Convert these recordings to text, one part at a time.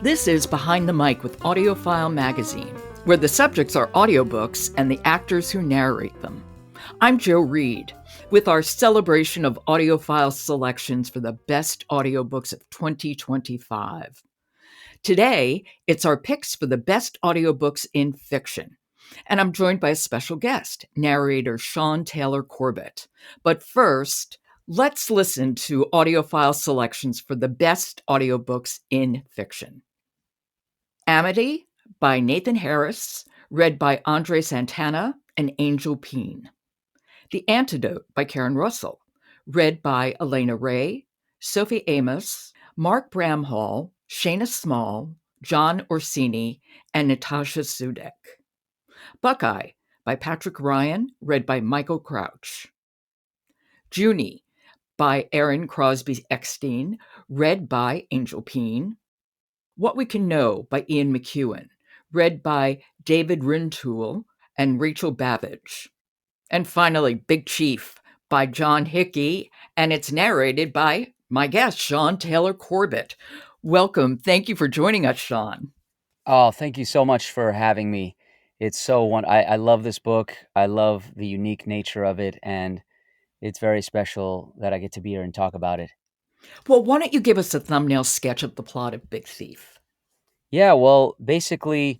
This is Behind the Mic with AudioFile magazine, where the subjects are audiobooks and the actors who narrate them. I'm Jo Reed, with our celebration of AudioFile selections for the best audiobooks of 2025. Today, it's our picks for the best audiobooks in fiction. And I'm joined by a special guest, narrator Shaun Taylor-Corbett. But first, let's listen to AudioFile selections for the best audiobooks in fiction. AMITY by Nathan Harris, read by André Santana and Angel Pean. The Antidote by Karen Russell, read by Elena Ray, Sophie Amoss, Mark Bramhall, Shayna Small, John Orsini, and Natasha Soudek. Buckeye by Patrick Ryan, read by Michael Crouch. Junie by Erin Crosby Eckstein, read by Angel Pean. What We Can Know by Ian McEwan, read by David Rintoul and Rachel Babbage. And finally, Big Chief by Jon Hickey, and it's narrated by my guest, Shaun Taylor-Corbett. Welcome. Thank you for joining us, Shaun. Oh, thank you so much for having me. It's so I love this book. I love the unique nature of it, and it's very special that I get to be here and talk about it. Well, why don't you give us a thumbnail sketch of the plot of Big Thief? Yeah, well, basically,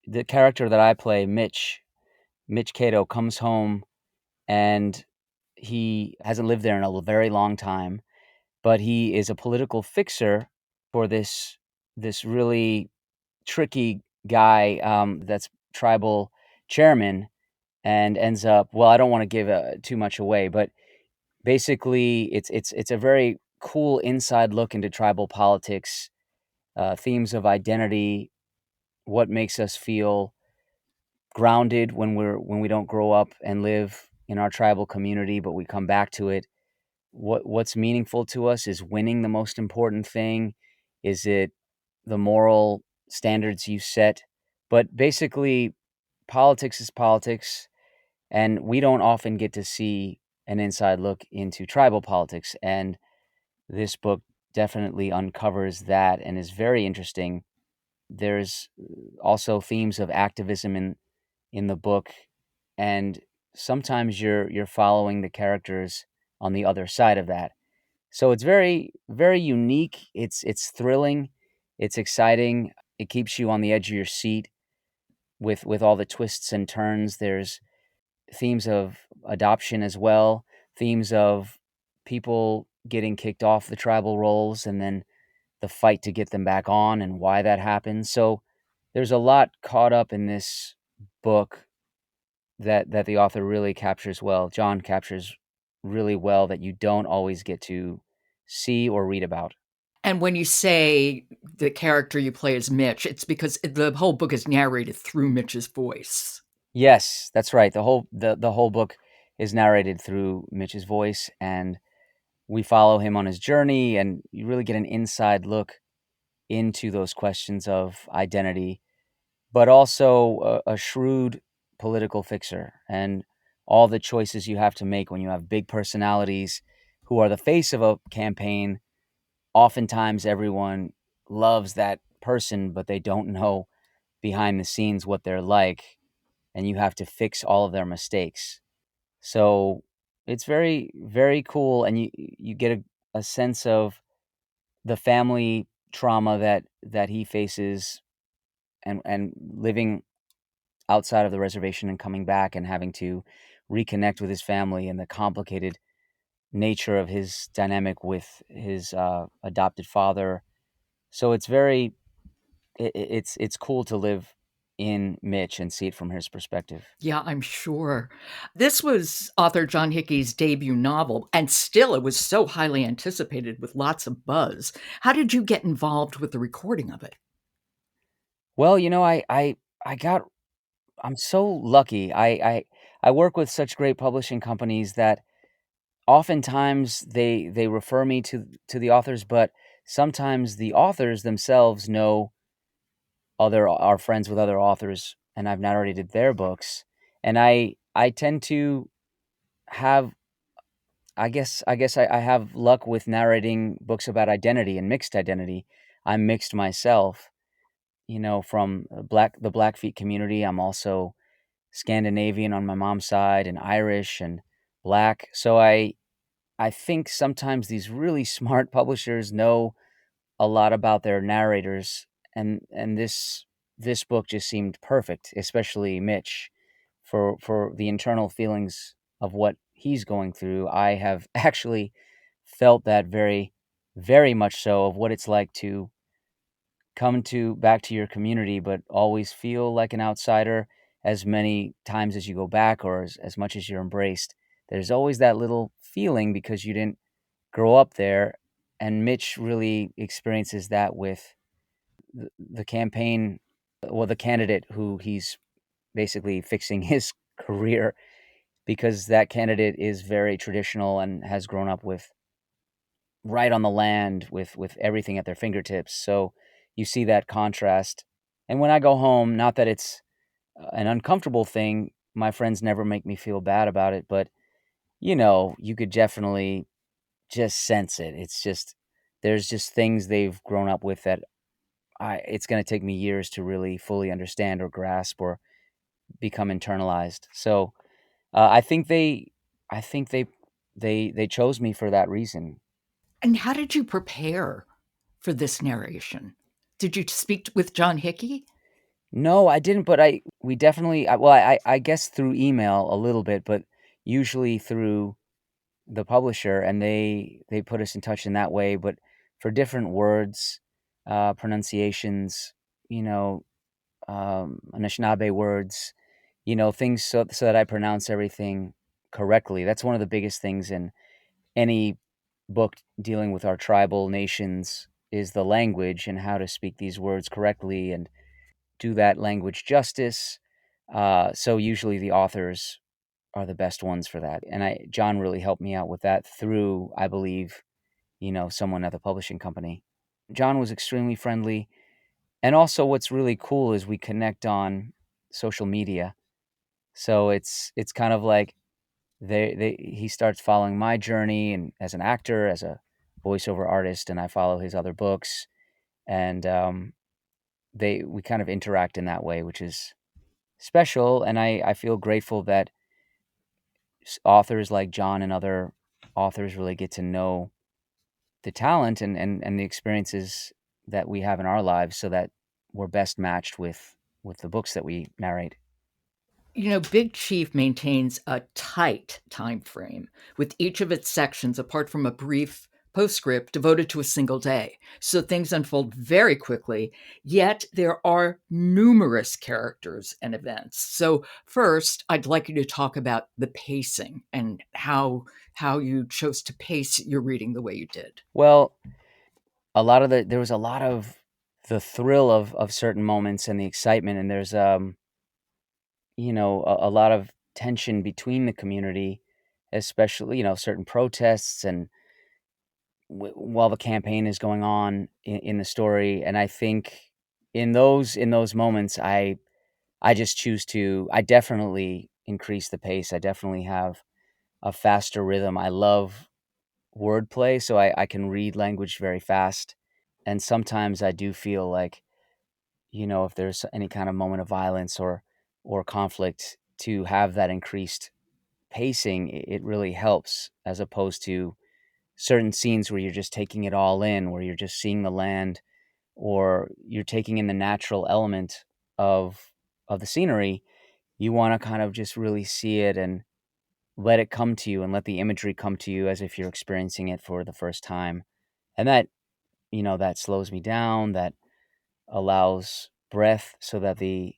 the character that I play, Mitch Caddo, comes home, and he hasn't lived there in a very long time, but he is a political fixer for this really tricky guy that's tribal chairman, and ends up, well, I don't want to give too much away, but basically it's a very cool inside look into tribal politics, themes of identity, what makes us feel grounded when we don't grow up and live in our tribal community, but we come back to it. What's meaningful to us? Is winning the most important thing? Is it the moral standards you set? But basically, politics is politics, and we don't often get to see an inside look into tribal politics. And this book definitely uncovers that and is very interesting. There's also themes of activism in the book, and sometimes you're following the characters on the other side of that. So it's very, very unique. It's thrilling. It's exciting. It keeps you on the edge of your seat with all the twists and turns. There's themes of adoption as well, themes of people getting kicked off the tribal roles and then the fight to get them back on and why that happens. So there's a lot caught up in this book that the author really captures well. Jon captures really well, that you don't always get to see or read about. And when you say the character you play is Mitch, it's because the whole book is narrated through Mitch's voice. Yes, that's right. The whole book is narrated through Mitch's voice, and we follow him on his journey, and you really get an inside look into those questions of identity, but also a shrewd political fixer and all the choices you have to make when you have big personalities who are the face of a campaign. Oftentimes everyone loves that person, but they don't know behind the scenes what they're like, and you have to fix all of their mistakes. So it's very, very cool, and you get a sense of the family trauma that he faces, and living outside of the reservation and coming back and having to reconnect with his family, and the complicated nature of his dynamic with his adopted father. So it's very it's cool to live in Mitch and see it from his perspective. Yeah, I'm sure. This was author Jon Hickey's debut novel, and still it was so highly anticipated with lots of buzz. How did you get involved with the recording of it? Well, I got I'm so lucky. I work with such great publishing companies that oftentimes they refer me to the authors, but sometimes the authors themselves know other are friends with other authors, and I've narrated their books. And I tend to have, I have luck with narrating books about identity and mixed identity. I'm mixed myself, from the Blackfeet community. I'm also Scandinavian on my mom's side and Irish and Black. So I think sometimes these really smart publishers know a lot about their narrators, and this book just seemed perfect, especially Mitch, for the internal feelings of what he's going through. I have actually felt that very, very much so, of what it's like to come to back to your community, but always feel like an outsider as many times as you go back, or as much as you're embraced. There's always that little feeling because you didn't grow up there. And Mitch really experiences that with the campaign, well, the candidate who he's basically fixing his career, because that candidate is very traditional and has grown up with right on the land with everything at their fingertips. So you see that contrast. And when I go home, not that it's an uncomfortable thing, my friends never make me feel bad about it, but you could definitely just sense it. It's just there's just things they've grown up with that it's going to take me years to really fully understand or grasp or become internalized. So I think they chose me for that reason. And how did you prepare for this narration? Did you speak with Jon Hickey? No, I didn't, but we definitely, well, I guess through email a little bit, but usually through the publisher, and they put us in touch in that way. But for different words, pronunciations, Anishinaabe words, things so that I pronounce everything correctly. That's one of the biggest things in any book dealing with our tribal nations, is the language and how to speak these words correctly and do that language justice. So usually the authors are the best ones for that. And Jon really helped me out with that through, I believe, someone at the publishing company. Jon was extremely friendly. And also what's really cool is we connect on social media. So it's kind of like he starts following my journey, and as an actor, as a voiceover artist, and I follow his other books, and we kind of interact in that way, which is special. And I feel grateful that authors like Jon and other authors really get to know the talent and the experiences that we have in our lives, so that we're best matched with the books that we narrate. Big Chief maintains a tight time frame with each of its sections, apart from a brief postscript, devoted to a single day. So things unfold very quickly, yet there are numerous characters and events. So first, I'd like you to talk about the pacing and how you chose to pace your reading the way you did. Well, there was a lot of the thrill of certain moments and the excitement, and there's a lot of tension between the community, especially certain protests, and while the campaign is going on in the story. And I think in those moments, I just choose to, I definitely increase the pace. I definitely have a faster rhythm. I love wordplay, so I can read language very fast. And sometimes I do feel like, if there's any kind of moment of violence or conflict, to have that increased pacing, it really helps, as opposed to certain scenes where you're just taking it all in, where you're just seeing the land, or you're taking in the natural element of the scenery. You want to kind of just really see it and let it come to you, and let the imagery come to you as if you're experiencing it for the first time. And that slows me down, that allows breath, so that the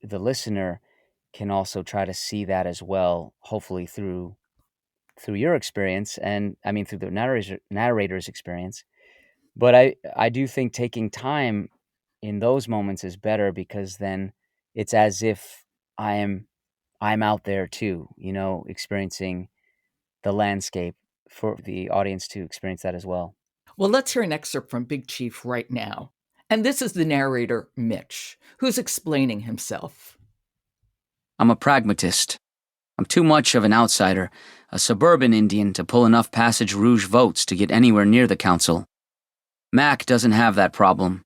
listener can also try to see that as well, hopefully through your experience, and I mean through the narrator's experience. But I do think taking time in those moments is better, because then it's as if I'm out there too, experiencing the landscape, for the audience to experience that as well. Well, let's hear an excerpt from Big Chief right now. And this is the narrator, Mitch, who's explaining himself. I'm a pragmatist. I'm too much of an outsider, a suburban Indian, to pull enough Passage Rouge votes to get anywhere near the council. Mac doesn't have that problem.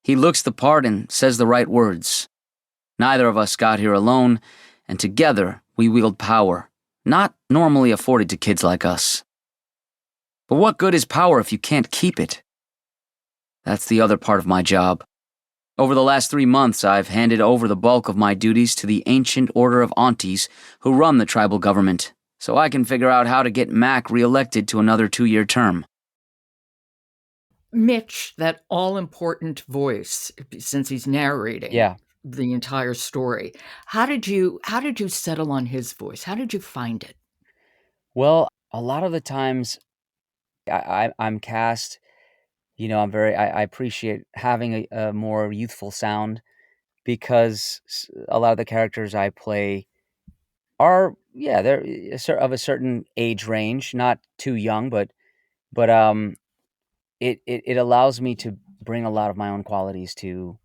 He looks the part and says the right words. Neither of us got here alone, and together we wield power, not normally afforded to kids like us. But what good is power if you can't keep it? That's the other part of my job. Over the last 3 months, I've handed over the bulk of my duties to the ancient order of aunties who run the tribal government, so I can figure out how to get Mac reelected to another 2-year term. Mitch, that all-important voice, since he's narrating Yeah. the entire story, how did you settle on his voice? How did you find it? Well, a lot of the times I'm cast, I appreciate having a more youthful sound because a lot of the characters I play are, yeah, they're of a certain age range, not too young, but it allows me to bring a lot of my own qualities to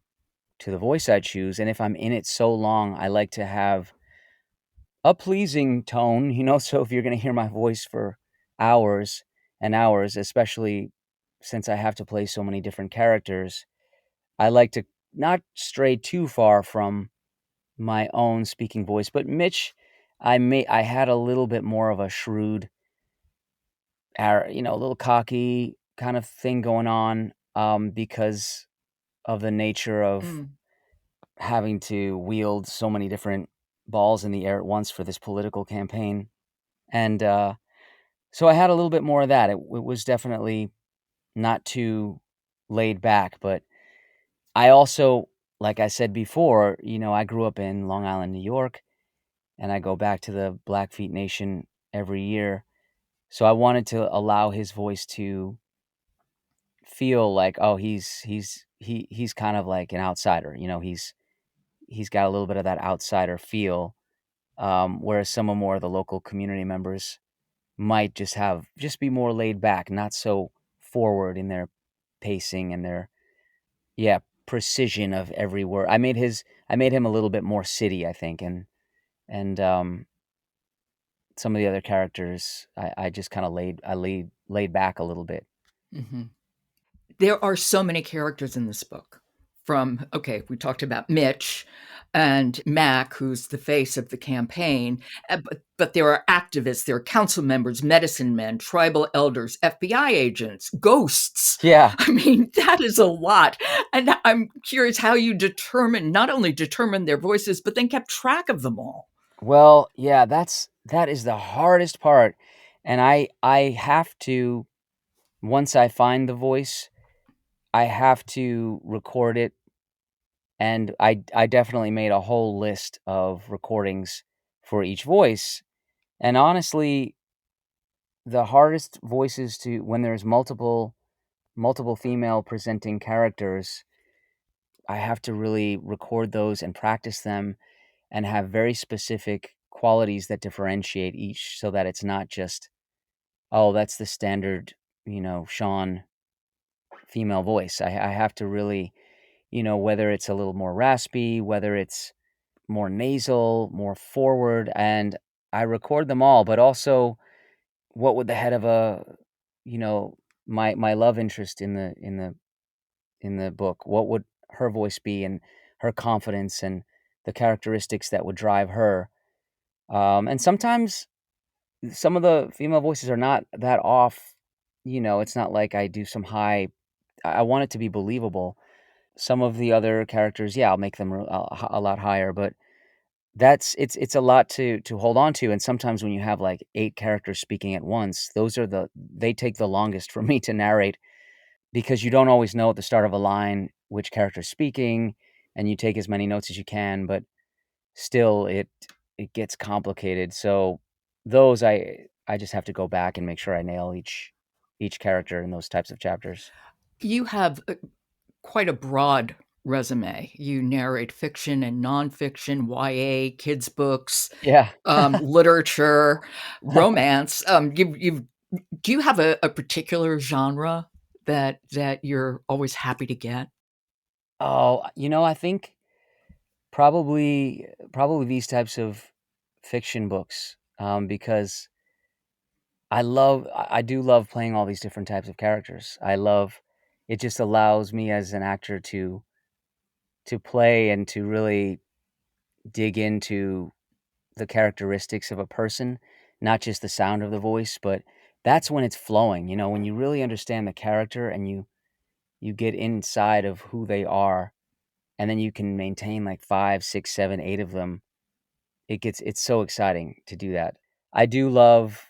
the voice I choose. And if I'm in it so long, I like to have a pleasing tone, so if you're going to hear my voice for hours and hours, especially since I have to play so many different characters, I like to not stray too far from my own speaking voice. But Mitch, I had a little bit more of a shrewd, a little cocky kind of thing going on, because of the nature of having to wield so many different balls in the air at once for this political campaign. And so I had a little bit more of that. It was definitely not too laid back, but I also, like I said before, I grew up in Long Island, New York, and I go back to the Blackfeet Nation every year. So I wanted to allow his voice to feel like, oh, he's kind of like an outsider. He's got a little bit of that outsider feel, whereas some of more of the local community members might just be more laid back, not so forward in their pacing and their, yeah, precision of every word. I made him a little bit more city, I think, and some of the other characters I just kind of laid back a little bit. Mm-hmm. There are so many characters in this book. We talked about Mitch and Mac, who's the face of the campaign, but there are activists, there are council members, medicine men, tribal elders, FBI agents, ghosts. Yeah. I mean, that is a lot. And I'm curious how you not only determine their voices, but then kept track of them all. Well, yeah, that is the hardest part. And I have to, once I find the voice, I have to record it. And I definitely made a whole list of recordings for each voice. And honestly, the hardest voices to, when there's multiple female presenting characters, I have to really record those and practice them and have very specific qualities that differentiate each so that it's not just, oh, that's the standard, Shaun female voice. I have to really, whether it's a little more raspy, whether it's more nasal, more forward, and I record them all, but also what would the head of you know, my love interest in the book, what would her voice be and her confidence and the characteristics that would drive her. And sometimes some of the female voices are not that off. It's not like I do some high. I want it to be believable. Some of the other characters, yeah, I'll make them a lot higher, but it's a lot to hold on to. And sometimes when you have like 8 characters speaking at once, they take the longest for me to narrate because you don't always know at the start of a line which character's speaking, and you take as many notes as you can, but still it gets complicated. So those I just have to go back and make sure I nail each character in those types of chapters. You have quite a broad resume. You narrate fiction and nonfiction, YA, kids' books, Yeah. literature, romance. Do you have a particular genre that you're always happy to get? Oh, I think probably these types of fiction books, because I do love playing all these different types of characters. I love it. Just allows me as an actor to to play and to really dig into the characteristics of a person, not just the sound of the voice, but that's when it's flowing. When you really understand the character and you get inside of who they are, and then you can maintain like 5, 6, 7, 8 of them. It's so exciting to do that. I do love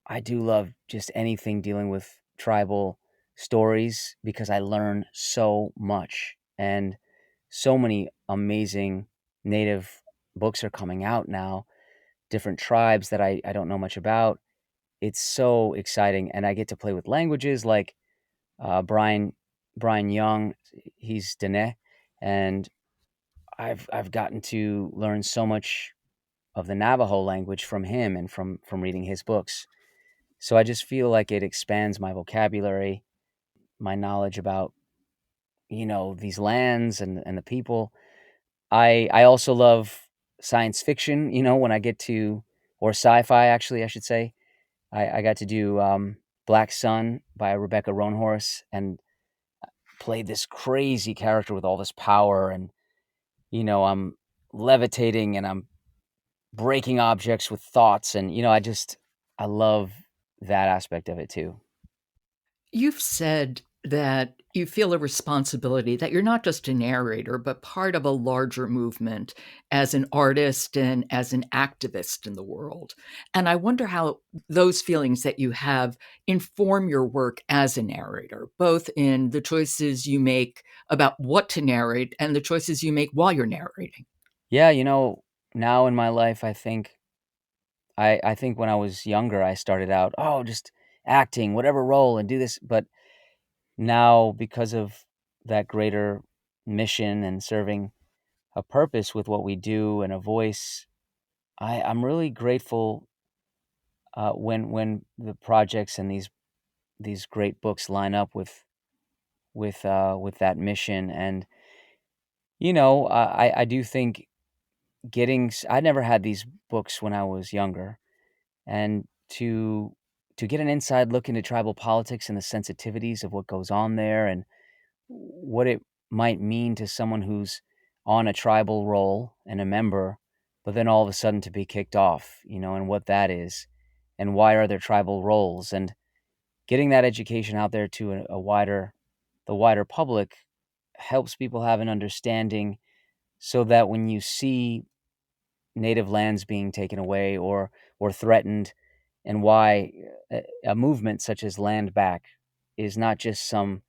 I do love just anything dealing with tribal stories because I learn so much, and so many amazing native books are coming out now, different tribes that I don't know much about. It's so exciting, and I get to play with languages like Brian Young. He's Dene, and I've gotten to learn so much of the Navajo language from him and from reading his books. So I just feel like it expands my vocabulary, my knowledge about, these lands and the people. I also love science fiction, when I get to, or sci-fi, actually, I should say. I got to do Black Sun by Rebecca Roanhorse and played this crazy character with all this power, and I'm levitating and I'm breaking objects with thoughts, and I love that aspect of it too. You've said that you feel a responsibility, that you're not just a narrator, but part of a larger movement as an artist and as an activist in the world. And I wonder how those feelings that you have inform your work as a narrator, both in the choices you make about what to narrate and the choices you make while you're narrating. Yeah, now in my life, I think when I was younger, I started out, oh, just acting, whatever role, and do this. But now, because of that greater mission and serving a purpose with what we do and a voice, I'm really grateful when the projects and these great books line up with that mission. And I do think I never had these books when I was younger, and to get an inside look into tribal politics and the sensitivities of what goes on there, and what it might mean to someone who's on a tribal role and a member, but then all of a sudden to be kicked off, and what that is, and why are there tribal roles, and getting that education out there to the wider public helps people have an understanding, so that when you see native lands being taken away or threatened, and why a movement such as Land Back is not just some,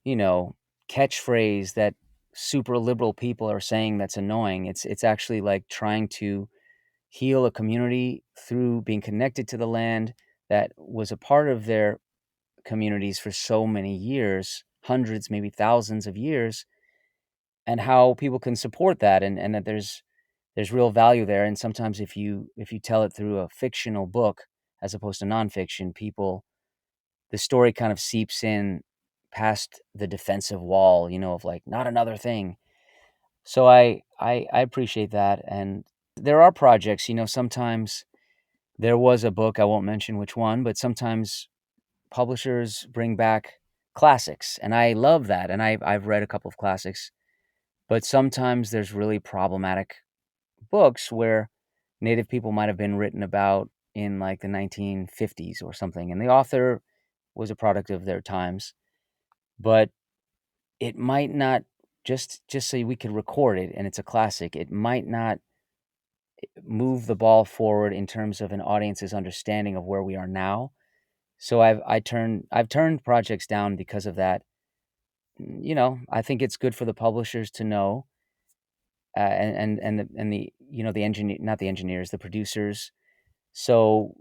you know, catchphrase that super liberal people are saying that's annoying. It's actually like trying to heal a community through being connected to the land that was a part of their communities for so many years, hundreds, maybe thousands of years, and how people can support that, and that there's real value there. And sometimes if you tell it through a fictional book as opposed to nonfiction, the story kind of seeps in past the defensive wall, of like, not another thing. So I appreciate that. And there are projects, sometimes there was a book, I won't mention which one, but sometimes publishers bring back classics, and I love that. And I've read a couple of classics, but sometimes there's really problematic books where native people might have been written about in like the 1950s or something, and the author was a product of their times, but it might not, just so we could record it and it's a classic, it might not move the ball forward in terms of an audience's understanding of where we are now. So I've turned projects down because of that. I think it's good for the publishers to know, and the the engineer, not the engineers, the producers. So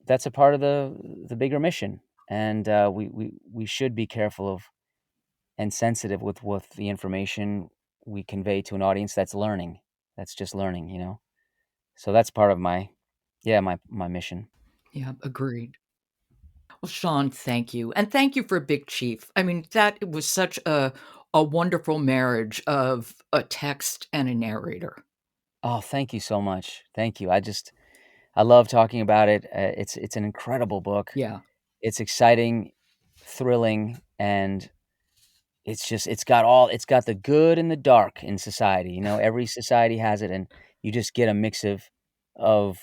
that's a part of the bigger mission, and we should be careful of and sensitive with the information we convey to an audience that's learning, that's just learning. So that's part of my mission. Yeah, agreed. Well, Shaun, thank you. And thank you for Big Chief. I mean, that was such a wonderful marriage of a text and a narrator. Oh, thank you so much. Thank you. I love talking about it. It's an incredible book. Yeah. It's exciting, thrilling, and it's got the good and the dark in society. Every society has it, and you just get a mix of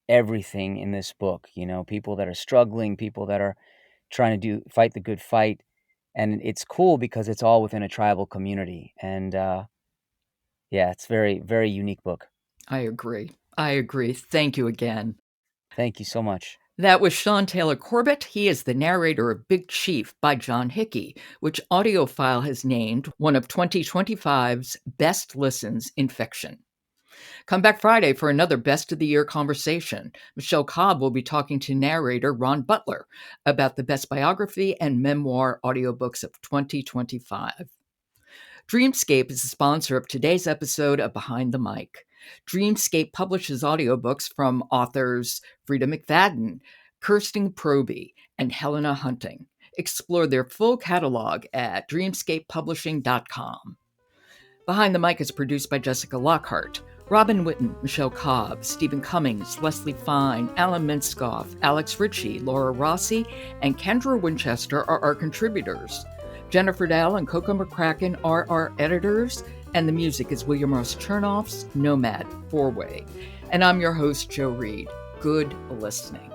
everything in this book. People that are struggling, people that are trying to fight the good fight, and it's cool because it's all within a tribal community. And yeah, it's very, very unique book. I agree. Thank you again. Thank you so much. That was Shaun Taylor-Corbett. He is the narrator of Big Chief by Jon Hickey, which AudioFile has named one of 2025's best listens in fiction. Come back Friday for another Best of the Year conversation. Michelle Cobb will be talking to narrator Ron Butler about the best biography and memoir audiobooks of 2025. Dreamscape is the sponsor of today's episode of Behind the Mic. Dreamscape publishes audiobooks from authors Frida McFadden, Kirsten Proby, and Helena Hunting. Explore their full catalog at dreamscapepublishing.com. Behind the Mic is produced by Jessica Lockhart, Robin Witten, Michelle Cobb, Stephen Cummings, Leslie Fine, Alan Minskoff, Alex Ritchie, Laura Rossi, and Kendra Winchester are our contributors. Jennifer Dell and Coco McCracken are our editors, and the music is William Ross Chernoff's Nomad 4-Way. And I'm your host, Jo Reed. Good listening.